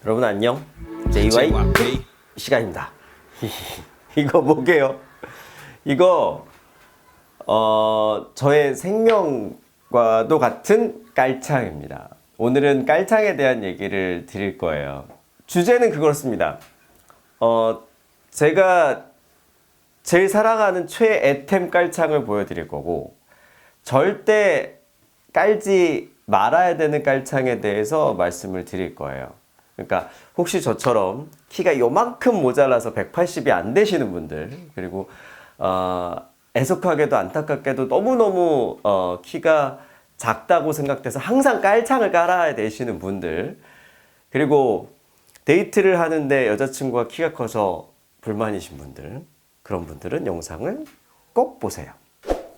여러분 안녕. JY 시간입니다. 이거 뭐게요? 이거 저의 생명과도 같은 깔창입니다. 오늘은 깔창에 대한 얘기를 드릴 거예요. 주제는 그렇습니다. 제가 제일 사랑하는 최애템 깔창을 보여드릴 거고, 절대 깔지 말아야 되는 깔창에 대해서 말씀을 드릴 거예요. 그러니까 혹시 저처럼 키가 요만큼 모자라서 180이 안 되시는 분들, 그리고 애석하게도 안타깝게도 너무너무 키가 작다고 생각돼서 항상 깔창을 깔아야 되시는 분들, 그리고 데이트를 하는데 여자친구가 키가 커서 불만이신 분들, 그런 분들은 영상을 꼭 보세요.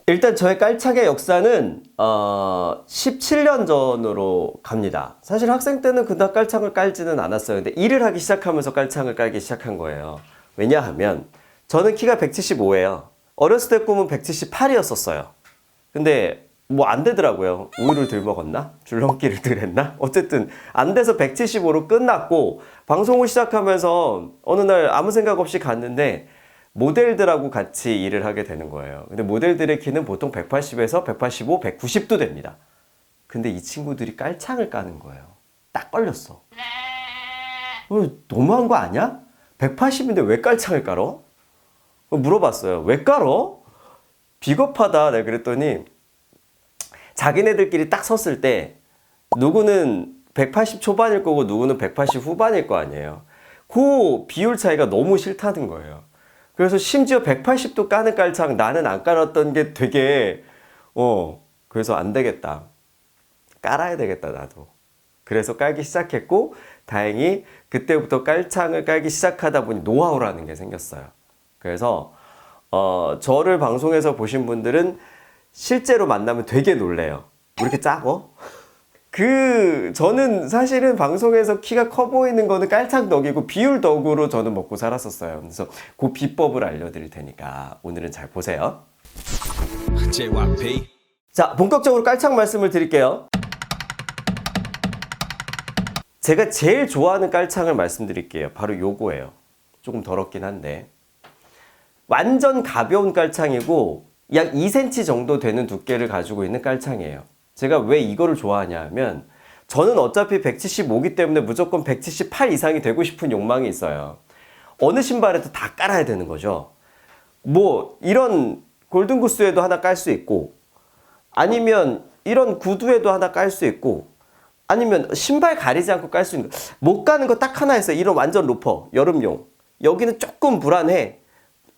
일단 저의 깔창의 역사는 17년 전으로 갑니다. 사실 학생 때는 그닥 깔창을 깔지는 않았어요. 근데 일을 하기 시작하면서 깔창을 깔기 시작한 거예요. 왜냐하면 저는 키가 175예요. 어렸을 때 꿈은 178이었었어요. 근데 뭐 안 되더라고요. 우유를 들 먹었나? 줄넘기를 들 했나? 어쨌든 안 돼서 175로 끝났고, 방송을 시작하면서 어느 날 아무 생각 없이 갔는데 모델들하고 같이 일을 하게 되는 거예요. 근데 모델들의 키는 보통 180에서 185, 190도 됩니다. 근데 이 친구들이 깔창을 까는 거예요. 딱 걸렸어. 너무한 거 아니야? 180인데 왜 깔창을 깔어? 물어봤어요. 왜 깔어? 비겁하다. 내가 그랬더니 자기네들끼리 딱 섰을 때 누구는 180 초반일 거고 누구는 180 후반일 거 아니에요. 그 비율 차이가 너무 싫다는 거예요. 그래서 심지어 180도 까는 깔창 나는 안 깔았던 게 되게 그래서 안 되겠다. 깔아야 되겠다 나도. 그래서 깔기 시작했고, 다행히 그때부터 깔창을 깔기 시작하다 보니 노하우라는 게 생겼어요. 그래서 저를 방송에서 보신 분들은 실제로 만나면 되게 놀래요. 왜 이렇게 작어? 저는 사실은 방송에서 키가 커 보이는 거는 깔창 덕이고 비율 덕으로 저는 먹고 살았었어요. 그래서 그 비법을 알려드릴 테니까 오늘은 잘 보세요. JYP. 자, 본격적으로 깔창 말씀을 드릴게요. 제가 제일 좋아하는 깔창을 말씀드릴게요. 바로 요거예요. 조금 더럽긴 한데 완전 가벼운 깔창이고 약 2cm 정도 되는 두께를 가지고 있는 깔창이에요. 제가 왜 이거를 좋아하냐 하면, 저는 어차피 175기 때문에 무조건 178 이상이 되고 싶은 욕망이 있어요. 어느 신발에도 다 깔아야 되는 거죠. 뭐 이런 골든구스에도 하나 깔 수 있고, 아니면 이런 구두에도 하나 깔 수 있고, 아니면 신발 가리지 않고 깔 수 있는 거. 못 가는 거 딱 하나 있어요. 이런 완전 로퍼, 여름용. 여기는 조금 불안해.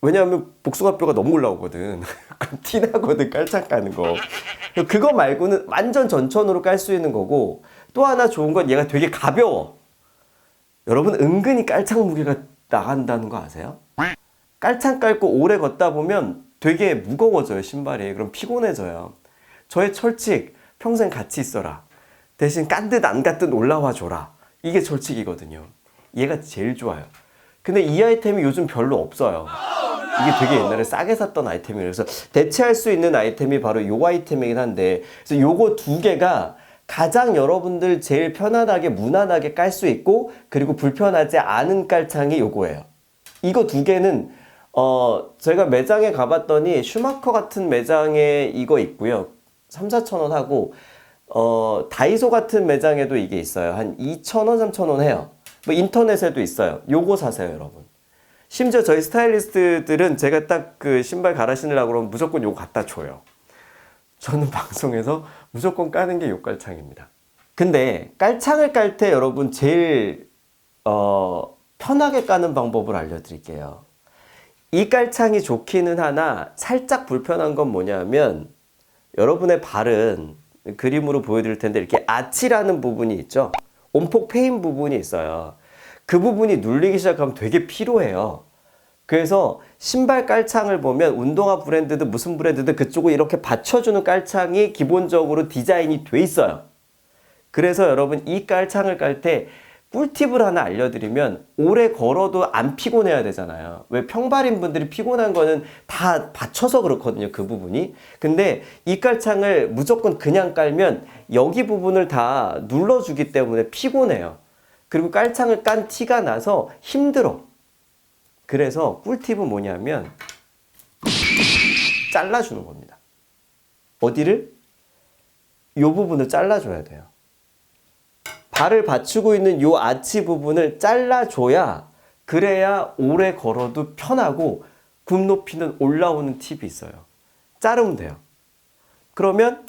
왜냐하면 복숭아뼈가 너무 올라오거든. 티나거든, 깔창 까는 거. 그거 말고는 완전 전천으로 깔 수 있는 거고, 또 하나 좋은 건 얘가 되게 가벼워. 여러분, 은근히 깔창 무게가 나간다는 거 아세요? 깔창 깔고 오래 걷다 보면 되게 무거워져요, 신발이. 그럼 피곤해져요. 저의 철칙, 평생 같이 있어라. 대신 깐 듯 안 간 듯 올라와 줘라. 이게 철칙이거든요. 얘가 제일 좋아요. 근데 이 아이템이 요즘 별로 없어요. 이게 되게 옛날에 싸게 샀던 아이템이에요. 그래서 대체할 수 있는 아이템이 바로 요 아이템이긴 한데, 그래서 요거 두 개가 가장 여러분들 제일 편안하게 무난하게 깔 수 있고, 그리고 불편하지 않은 깔창이 요거예요. 이거 두 개는 제가 매장에 가봤더니 슈마커 같은 매장에 이거 있고요. 3, 4천 원 하고, 다이소 같은 매장에도 이게 있어요. 한 2,000원, 3,000원 해요. 뭐 인터넷에도 있어요. 요거 사세요, 여러분. 심지어 저희 스타일리스트들은 제가 딱 그 신발 갈아 신으려고 그러면 무조건 요거 갖다 줘요. 저는 방송에서 무조건 까는 게 요 깔창입니다. 근데 깔창을 깔 때 여러분 제일 편하게 까는 방법을 알려드릴게요. 이 깔창이 좋기는 하나 살짝 불편한 건 뭐냐면, 여러분의 발은 그림으로 보여드릴 텐데 이렇게 아치라는 부분이 있죠. 온폭 패인 부분이 있어요. 그 부분이 눌리기 시작하면 되게 피로해요. 그래서 신발 깔창을 보면 운동화 브랜드든 무슨 브랜드든 그쪽을 이렇게 받쳐주는 깔창이 기본적으로 디자인이 돼 있어요. 그래서 여러분, 이 깔창을 깔 때 꿀팁을 하나 알려드리면, 오래 걸어도 안 피곤해야 되잖아요. 왜 평발인 분들이 피곤한 거는 다 받쳐서 그렇거든요, 그 부분이. 근데 이 깔창을 무조건 그냥 깔면 여기 부분을 다 눌러주기 때문에 피곤해요. 그리고 깔창을 깐 티가 나서 힘들어. 그래서 꿀팁은 뭐냐면 잘라주는 겁니다. 어디를? 이 부분을 잘라줘야 돼요. 발을 받치고 있는 이 아치 부분을 잘라줘야 그래야 오래 걸어도 편하고 굽 높이는 올라오는 팁이 있어요. 자르면 돼요. 그러면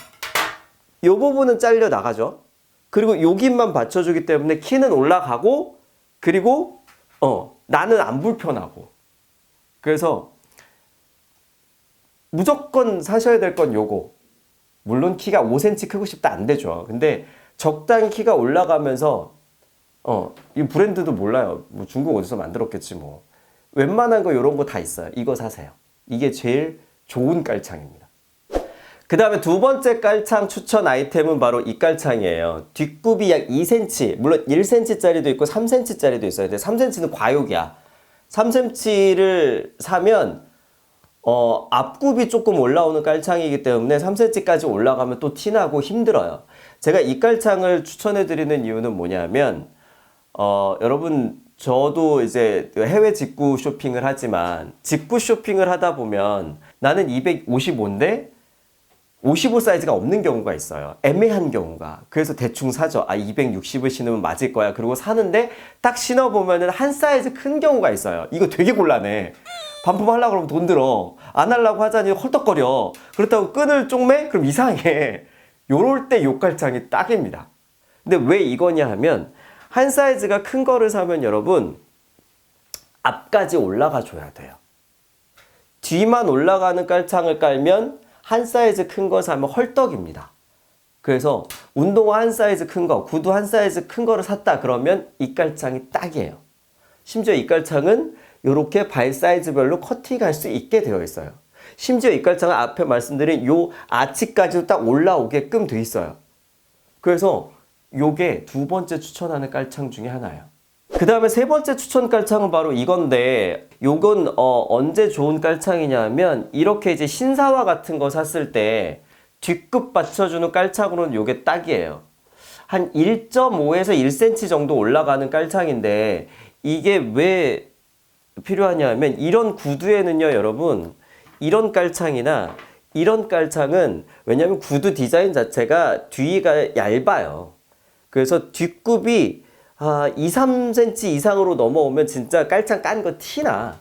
이 부분은 잘려 나가죠. 그리고 여기만 받쳐주기 때문에 키는 올라가고 그리고 나는 안 불편하고. 그래서 무조건 사셔야 될 건 요거. 물론 키가 5cm 크고 싶다 안 되죠. 근데 적당히 키가 올라가면서 이 브랜드도 몰라요. 뭐 중국 어디서 만들었겠지 뭐. 웬만한 거 이런 거 다 있어요. 이거 사세요. 이게 제일 좋은 깔창입니다. 그 다음에 두 번째 깔창 추천 아이템은 바로 이 깔창이에요. 뒷굽이 약 2cm, 물론 1cm짜리도 있고 3cm짜리도 있어요. 근데 3cm는 과욕이야. 3cm를 사면 앞굽이 조금 올라오는 깔창이기 때문에 3cm까지 올라가면 또 티나고 힘들어요. 제가 이 깔창을 추천해드리는 이유는 뭐냐면 여러분 저도 이제 해외 직구 쇼핑을 하지만 직구 쇼핑을 하다 보면 나는 255인데 55 사이즈가 없는 경우가 있어요. 애매한 경우가. 그래서 대충 사죠. 260을 신으면 맞을 거야. 그리고 사는데 딱 신어보면 한 사이즈 큰 경우가 있어요. 이거 되게 곤란해. 반품하려고 그러면 돈 들어. 안 하려고 하자니 헐떡거려. 그렇다고 끈을 쪽매? 그럼 이상해. 요럴 때 요 깔창이 딱입니다. 근데 왜 이거냐 하면 한 사이즈가 큰 거를 사면 여러분 앞까지 올라가 줘야 돼요. 뒤만 올라가는 깔창을 깔면 한 사이즈 큰 거 사면 헐떡입니다. 그래서 운동화 한 사이즈 큰 거, 구두 한 사이즈 큰 거를 샀다 그러면 이 깔창이 딱이에요. 심지어 이 깔창은 이렇게 발 사이즈별로 커팅할 수 있게 되어 있어요. 심지어 이 깔창은 앞에 말씀드린 요 아치까지도 딱 올라오게끔 되어 있어요. 그래서 요게 두 번째 추천하는 깔창 중에 하나예요. 그 다음에 세 번째 추천 깔창은 바로 이건데 요건 언제 좋은 깔창이냐면 이렇게 이제 신사와 같은 거 샀을 때 뒷급 받쳐주는 깔창으로는 요게 딱이에요. 한 1.5에서 1cm 정도 올라가는 깔창인데 이게 왜 필요하냐면 이런 구두에는요 여러분 이런 깔창이나 이런 깔창은 왜냐면 구두 디자인 자체가 뒤가 얇아요. 그래서 뒷굽이 2, 3cm 이상으로 넘어오면 진짜 깔창 깐 거 티나.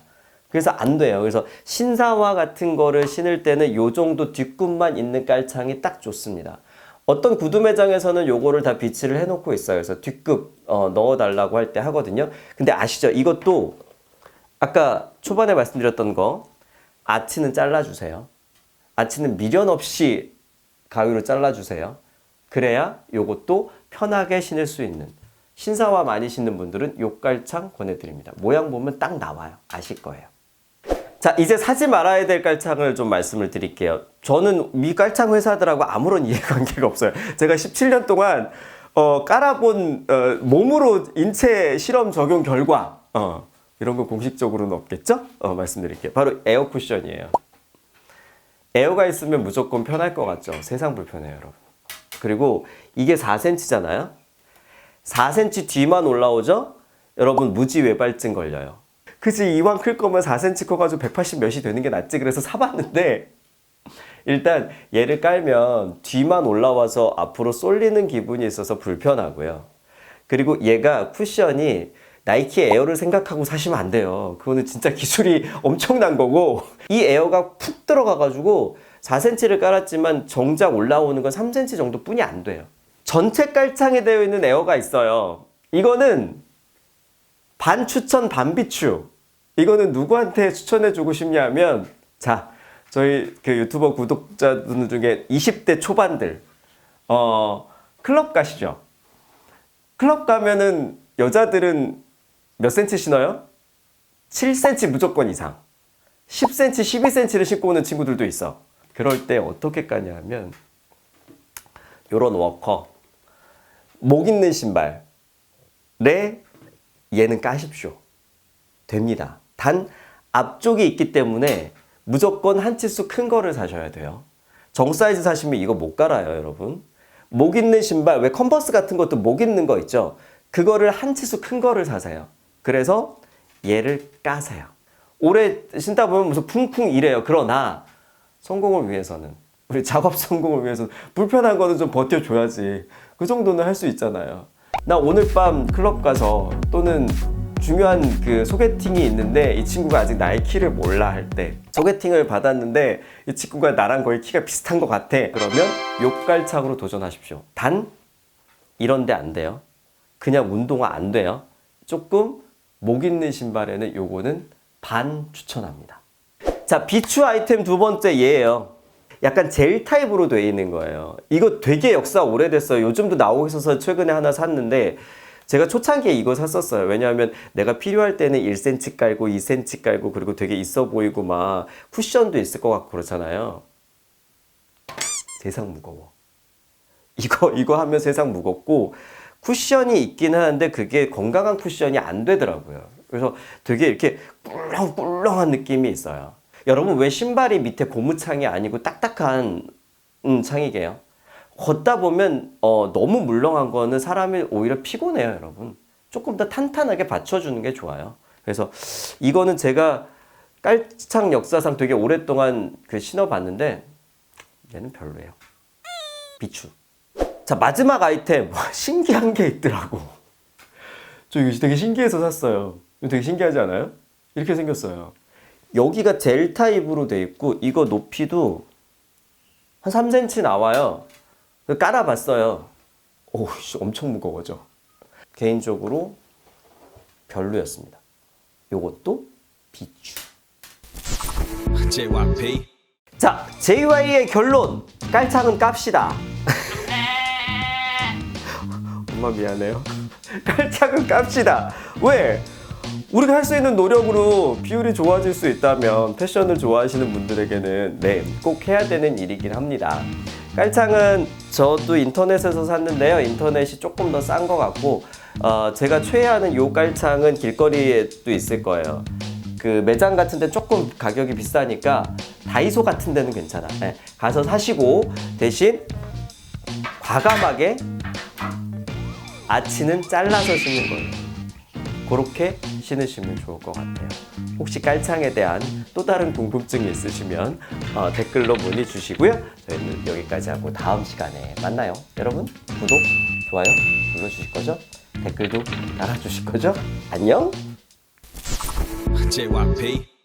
그래서 안 돼요. 그래서 신사화 같은 거를 신을 때는 요 정도 뒷굽만 있는 깔창이 딱 좋습니다. 어떤 구두 매장에서는 요거를 다 비치를 해놓고 있어요. 그래서 뒷굽 넣어달라고 할 때 하거든요. 근데 아시죠? 이것도 아까 초반에 말씀드렸던 거 아치는 잘라주세요. 아치는 미련 없이 가위로 잘라주세요. 그래야 요것도 편하게 신을 수 있는 신사화 많이 신는 분들은 요 깔창 권해드립니다. 모양 보면 딱 나와요. 아실 거예요. 자, 이제 사지 말아야 될 깔창을 좀 말씀을 드릴게요. 저는 이 깔창 회사들하고 아무런 이해관계가 없어요. 제가 17년 동안 깔아본 몸으로 인체 실험 적용 결과 이런 거 공식적으로는 없겠죠? 말씀드릴게요. 바로 에어 쿠션이에요. 에어가 있으면 무조건 편할 것 같죠? 세상 불편해요, 여러분. 그리고 이게 4cm잖아요. 4cm 뒤만 올라오죠? 여러분 무지 외발증 걸려요. 그치 이왕 클 거면 4cm 커가지고 180 몇이 되는 게 낫지 그래서 사봤는데 일단 얘를 깔면 뒤만 올라와서 앞으로 쏠리는 기분이 있어서 불편하고요. 그리고 얘가 쿠션이 나이키 에어를 생각하고 사시면 안 돼요. 그거는 진짜 기술이 엄청난 거고 이 에어가 푹 들어가가지고 4cm를 깔았지만 정작 올라오는 건 3cm 정도뿐이 안 돼요. 전체 깔창에 되어 있는 에어가 있어요. 이거는 반 추천 반 비추. 이거는 누구한테 추천해주고 싶냐면 자 저희 그 유튜버 구독자분들 중에 20대 초반들 클럽 가시죠. 클럽 가면은 여자들은 몇 cm 신어요? 7cm 무조건 이상. 10cm, 12cm를 신고 오는 친구들도 있어. 그럴 때 어떻게 까냐 하면 요런 워커 목 있는 신발에 얘는 까십시오. 됩니다. 단 앞쪽이 있기 때문에 무조건 한 치수 큰 거를 사셔야 돼요. 정 사이즈 사시면 이거 못 깔아요, 여러분. 목 있는 신발, 왜 컨버스 같은 것도 목 있는 거 있죠? 그거를 한 치수 큰 거를 사세요. 그래서 얘를 까세요. 오래 신다 보면 무슨 쿵쿵 이래요. 그러나 성공을 위해서는, 우리 작업 성공을 위해서는 불편한 거는 좀 버텨줘야지. 그 정도는 할 수 있잖아요. 나 오늘 밤 클럽 가서, 또는 중요한 그 소개팅이 있는데 이 친구가 아직 나의 키를 몰라 할 때, 소개팅을 받았는데 이 친구가 나랑 거의 키가 비슷한 것 같아. 그러면 요 깔창으로 도전하십시오. 단 이런데 안 돼요. 그냥 운동화 안 돼요. 조금 목 있는 신발에는 요거는 반 추천합니다. 자, 비추 아이템 두 번째 얘예요. 약간 젤 타입으로 되어 있는 거예요. 이거 되게 역사 오래됐어요. 요즘도 나오고 있어서 최근에 하나 샀는데, 제가 초창기에 이거 샀었어요. 왜냐하면 내가 필요할 때는 1cm 깔고 2cm 깔고, 그리고 되게 있어 보이고 막 쿠션도 있을 것 같고 그렇잖아요. 세상 무거워. 이거 하면 세상 무겁고, 쿠션이 있긴 하는데 그게 건강한 쿠션이 안 되더라고요. 그래서 되게 이렇게 꿀렁꿀렁한 느낌이 있어요. 여러분, 왜 신발이 밑에 고무창이 아니고 딱딱한 창이게요? 걷다 보면 너무 물렁한 거는 사람이 오히려 피곤해요, 여러분. 조금 더 탄탄하게 받쳐주는 게 좋아요. 그래서 이거는 제가 깔창 역사상 되게 오랫동안 신어봤는데 얘는 별로예요. 비추. 자, 마지막 아이템. 와, 신기한 게 있더라고. 저 이거 되게 신기해서 샀어요. 이거 되게 신기하지 않아요? 이렇게 생겼어요. 여기가 젤 타입으로 돼 있고, 이거 높이도 한 3cm 나와요. 깔아봤어요. 오, 엄청 무거워져. 개인적으로 별로였습니다. 요것도 비추. JYP. 자, JY의 결론. 깔창은 깝시다. 엄마 미안해요. 깔창은 깝시다. 왜? 우리가 할 수 있는 노력으로 비율이 좋아질 수 있다면 패션을 좋아하시는 분들에게는 꼭 해야 되는 일이긴 합니다. 깔창은 저도 인터넷에서 샀는데요. 인터넷이 조금 더 싼 것 같고, 제가 최애하는 요 깔창은 길거리에도 있을 거예요. 그 매장 같은 데 조금 가격이 비싸니까 다이소 같은 데는 괜찮아. 네, 가서 사시고, 대신 과감하게 아치는 잘라서 신는 거예요. 그렇게 신으시면 좋을 것 같아요. 혹시 깔창에 대한 또 다른 궁금증이 있으시면 댓글로 문의 주시고요. 저희는 여기까지 하고 다음 시간에 만나요. 여러분, 구독, 좋아요 눌러주실 거죠? 댓글도 달아주실 거죠? 안녕! JYP